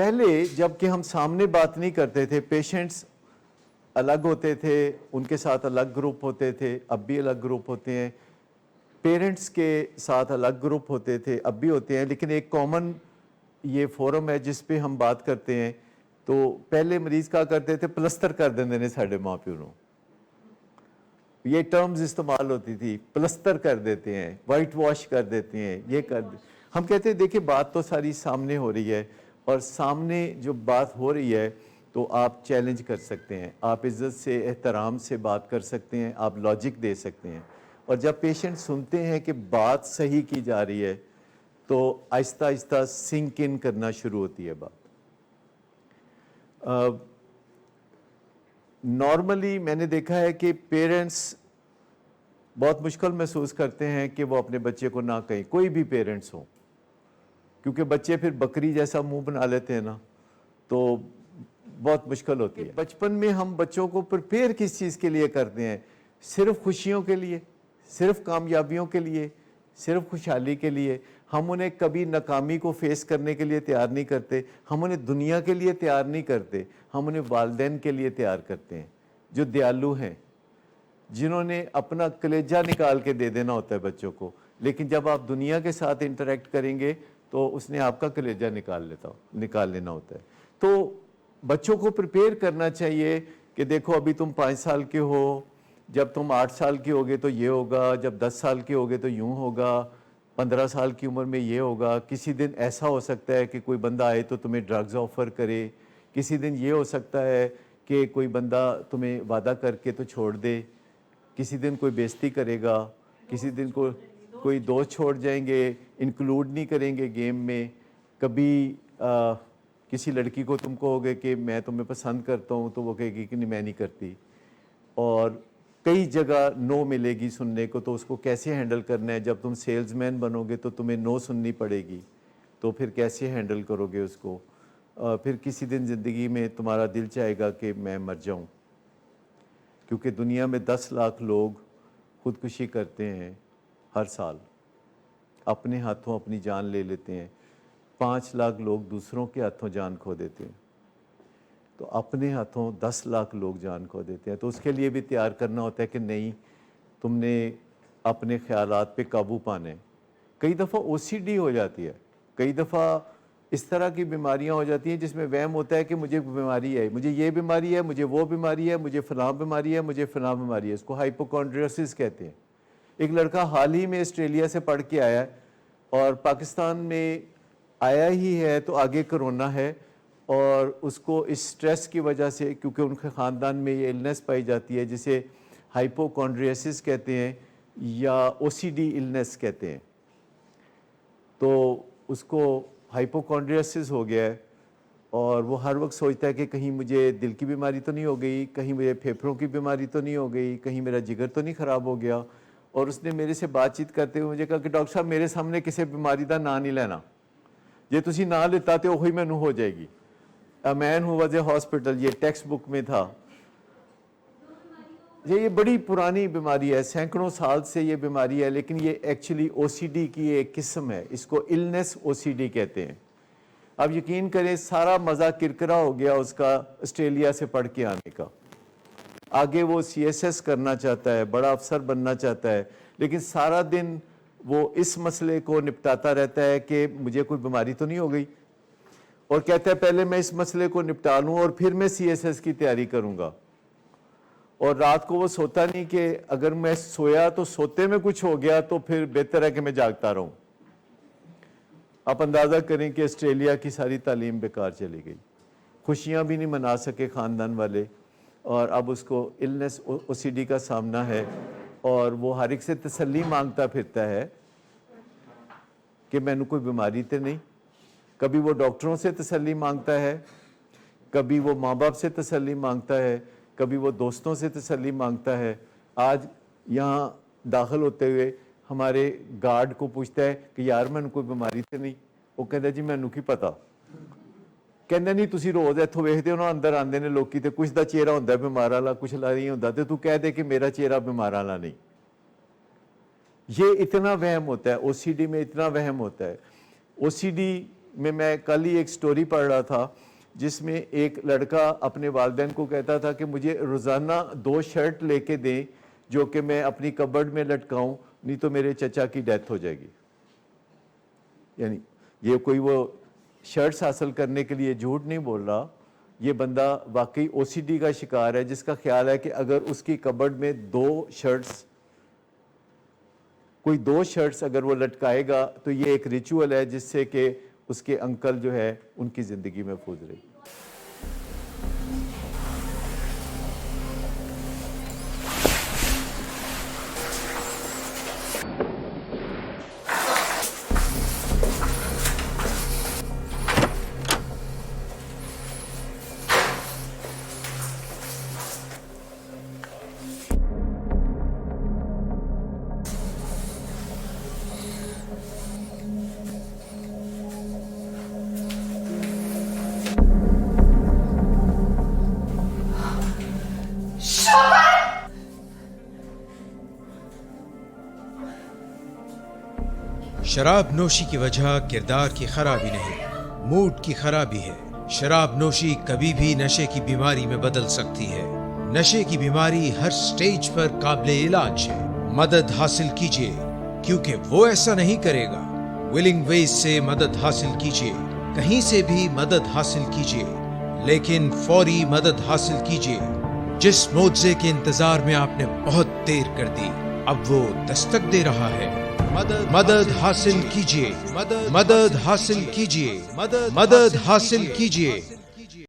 پہلے جب کہ ہم سامنے بات نہیں کرتے تھے، پیشنٹس الگ ہوتے تھے، ان کے ساتھ الگ گروپ ہوتے تھے، اب بھی الگ گروپ ہوتے ہیں، پیرنٹس کے ساتھ الگ گروپ ہوتے تھے، اب بھی ہوتے ہیں، لیکن ایک کامن یہ فورم ہے جس پہ ہم بات کرتے ہیں. تو پہلے مریض کہا کرتے تھے پلسٹر کر دیندے نے ساڈے ماں پیو نوں، یہ ٹرمز استعمال ہوتی تھی، پلسٹر کر دیتے ہیں، وائٹ واش کر دیتے ہیں، یہ کر دیتے. ہم کہتے ہیں دیکھیں بات تو ساری سامنے ہو رہی ہے، اور سامنے جو بات ہو رہی ہے تو آپ چیلنج کر سکتے ہیں، آپ عزت سے احترام سے بات کر سکتے ہیں، آپ لاجک دے سکتے ہیں. اور جب پیشنٹ سنتے ہیں کہ بات صحیح کی جا رہی ہے تو آہستہ آہستہ سنک ان کرنا شروع ہوتی ہے بات. نارملی میں نے دیکھا ہے کہ پیرنٹس بہت مشکل محسوس کرتے ہیں کہ وہ اپنے بچے کو نہ کہیں، کوئی بھی پیرنٹس ہوں، کیونکہ بچے پھر بکری جیسا منہ بنا لیتے ہیں نا، تو بہت مشکل ہوتی ہے. بچپن میں ہم بچوں کو پریپیئر کس چیز کے لیے کرتے ہیں؟ صرف خوشیوں کے لیے، صرف کامیابیوں کے لیے، صرف خوشحالی کے لیے. ہم انہیں کبھی ناکامی کو فیس کرنے کے لیے تیار نہیں کرتے، ہم انہیں دنیا کے لیے تیار نہیں کرتے، ہم انہیں والدین کے لیے تیار کرتے ہیں جو دیالو ہیں، جنہوں نے اپنا کلیجہ نکال کے دے دینا ہوتا ہے بچوں کو. لیکن جب آپ دنیا کے ساتھ انٹریکٹ کریں گے تو اس نے آپ کا کلیجہ نکال لینا ہوتا ہے. تو بچوں کو پریپیئر کرنا چاہیے کہ دیکھو ابھی تم 5 سال کے ہو، جب تم 8 سال کے ہوگے تو یہ ہوگا، جب 10 سال کے ہوگے تو یوں ہوگا، 15 سال کی عمر میں یہ ہوگا. کسی دن ایسا ہو سکتا ہے کہ کوئی بندہ آئے تو تمہیں ڈرگز آفر کرے، کسی دن یہ ہو سکتا ہے کہ کوئی بندہ تمہیں وعدہ کر کے تو چھوڑ دے، کسی دن کوئی بےزتی کرے گا، کسی دن کوئی دوست چھوڑ جائیں گے، انکلوڈ نہیں کریں گے گیم میں. کبھی کسی لڑکی کو تم کہو گے کہ میں تمہیں پسند کرتا ہوں تو وہ کہے گی کہ نہیں میں نہیں کرتی، اور کئی جگہ نو ملے گی سننے کو. تو اس کو کیسے ہینڈل کرنا ہے؟ جب تم سیلز مین بنو گے تو تمہیں نو سننی پڑے گی، تو پھر کیسے ہینڈل کرو گے اس کو؟ پھر کسی دن زندگی میں تمہارا دل چاہے گا کہ میں مر جاؤں، کیونکہ دنیا میں 10 لاکھ لوگ خودکشی کرتے ہیں ہر سال، اپنے ہاتھوں اپنی جان لے لیتے ہیں. 5 لاکھ لوگ دوسروں کے ہاتھوں جان کھو دیتے ہیں، تو اپنے ہاتھوں 10 لاکھ لوگ جان کھو دیتے ہیں. تو اس کے لیے بھی تیار کرنا ہوتا ہے کہ نہیں، تم نے اپنے خیالات پہ قابو پانے. کئی دفعہ او سی ڈی ہو جاتی ہے، کئی دفعہ اس طرح کی بیماریاں ہو جاتی ہیں جس میں وہم ہوتا ہے کہ مجھے بیماری ہے، مجھے یہ بیماری ہے، مجھے وہ بیماری ہے، مجھے فلاں بیماری ہے، مجھے فلاں بیماری ہے. اس کو ہائپوکونڈریسس کہتے ہیں. ایک لڑکا حال ہی میں آسٹریلیا سے پڑھ کے آیا ہے، اور پاکستان میں آیا ہی ہے تو آگے کرونا ہے، اور اس کو اس سٹریس کی وجہ سے، کیونکہ ان کے خاندان میں یہ النس پائی جاتی ہے جسے ہائپوکونڈریسس کہتے ہیں یا او سی ڈی النس کہتے ہیں، تو اس کو ہائپوکونڈریسس ہو گیا ہے. اور وہ ہر وقت سوچتا ہے کہ کہیں مجھے دل کی بیماری تو نہیں ہو گئی، کہیں مجھے پھیپھڑوں کی بیماری تو نہیں ہو گئی، کہیں میرا جگر تو نہیں خراب ہو گیا. اور اس نے میرے سے بات چیت کرتے ہوئے مجھے کہا کہ ڈاکٹر صاحب میرے سامنے کسی بیماری دا نام نہیں لینا، جے تسی نہ لیتا تے وہی مینوں ہو جائے گی. اے مین ہو واز اے ہاسپٹل، یہ ٹیکسٹ بک میں تھا. یہ بڑی پرانی بیماری ہے، سینکڑوں سال سے یہ بیماری ہے، لیکن یہ ایکچولی او سی ڈی کی ایک قسم ہے، اس کو النس او سی ڈی کہتے ہیں. اب یقین کریں سارا مزہ کرکرا ہو گیا اس کا آسٹریلیا سے پڑھ کے آنے کا. آگے وہ سی ایس ایس کرنا چاہتا ہے، بڑا افسر بننا چاہتا ہے، لیکن سارا دن وہ اس مسئلے کو نپٹاتا رہتا ہے کہ مجھے کوئی بیماری تو نہیں ہو گئی، اور کہتا ہے پہلے میں اس مسئلے کو نپٹا لوں اور پھر میں سی ایس ایس کی تیاری کروں گا. اور رات کو وہ سوتا نہیں کہ اگر میں سویا تو سوتے میں کچھ ہو گیا تو پھر بہتر ہے کہ میں جاگتا رہوں. آپ اندازہ کریں کہ آسٹریلیا کی ساری تعلیم بیکار چلی گئی، خوشیاں بھی نہیں منا سکے خاندان والے، اور اب اس کو النس او سی ڈی کا سامنا ہے. اور وہ ہر ایک سے تسلی مانگتا پھرتا ہے کہ میں نے کوئی بیماری تو نہیں. کبھی وہ ڈاکٹروں سے تسلی مانگتا ہے، کبھی وہ ماں باپ سے تسلی مانگتا ہے، کبھی وہ دوستوں سے تسلی مانگتا ہے. آج یہاں داخل ہوتے ہوئے ہمارے گارڈ کو پوچھتا ہے کہ یار میں نے کوئی بیماری تو نہیں؟ وہ کہتا ہے جی مینوں کی پتا. کہندے نہیں تسی روز اتھوں ویکھدے ہو نا اندر آندے نے لوکی تے کچھ دا چہرہ ہوندا ہے بیمار والا، کچھ دا نہیں ہوندا، تے تو کہہ دے کہ میرا چہرہ بیمار والا نہیں. یہ اتنا وہم ہوتا ہے، او سی ڈی میں اتنا وہم ہوتا ہے. او سی ڈی میں کل ہی ایک سٹوری پڑھ رہا تھا جس میں ایک لڑکا اپنے والدین کو کہتا تھا کہ مجھے روزانہ 2 شرٹ لے کے دیں جو کہ میں اپنی کبرڈ میں لٹکاؤں، نہیں تو میرے چچا کی ڈیتھ ہو جائے گی. یعنی یہ کوئی وہ شرٹس حاصل کرنے کے لیے جھوٹ نہیں بول رہا، یہ بندہ واقعی او سی ڈی کا شکار ہے جس کا خیال ہے کہ اگر اس کی کبرڈ میں 2 شرٹس اگر وہ لٹکائے گا تو یہ ایک ریچول ہے جس سے کہ اس کے انکل جو ہے ان کی زندگی محفوظ رہے. شراب نوشی کی وجہ کردار کی خرابی نہیں، موڈ کی خرابی ہے. شراب نوشی کبھی بھی نشے کی بیماری میں بدل سکتی ہے. نشے کی بیماری ہر سٹیج پر قابل علاج ہے. مدد حاصل کیجیے کیونکہ وہ ایسا نہیں کرے گا. ولنگ ویز سے مدد حاصل کیجیے، کہیں سے بھی مدد حاصل کیجیے، لیکن فوری مدد حاصل کیجیے. جس معجزے کے انتظار میں آپ نے بہت دیر کر دی اب وہ دستک دے رہا ہے. مدد حاصل کیجیے، مدد حاصل کیجیے، مدد حاصل کیجیے.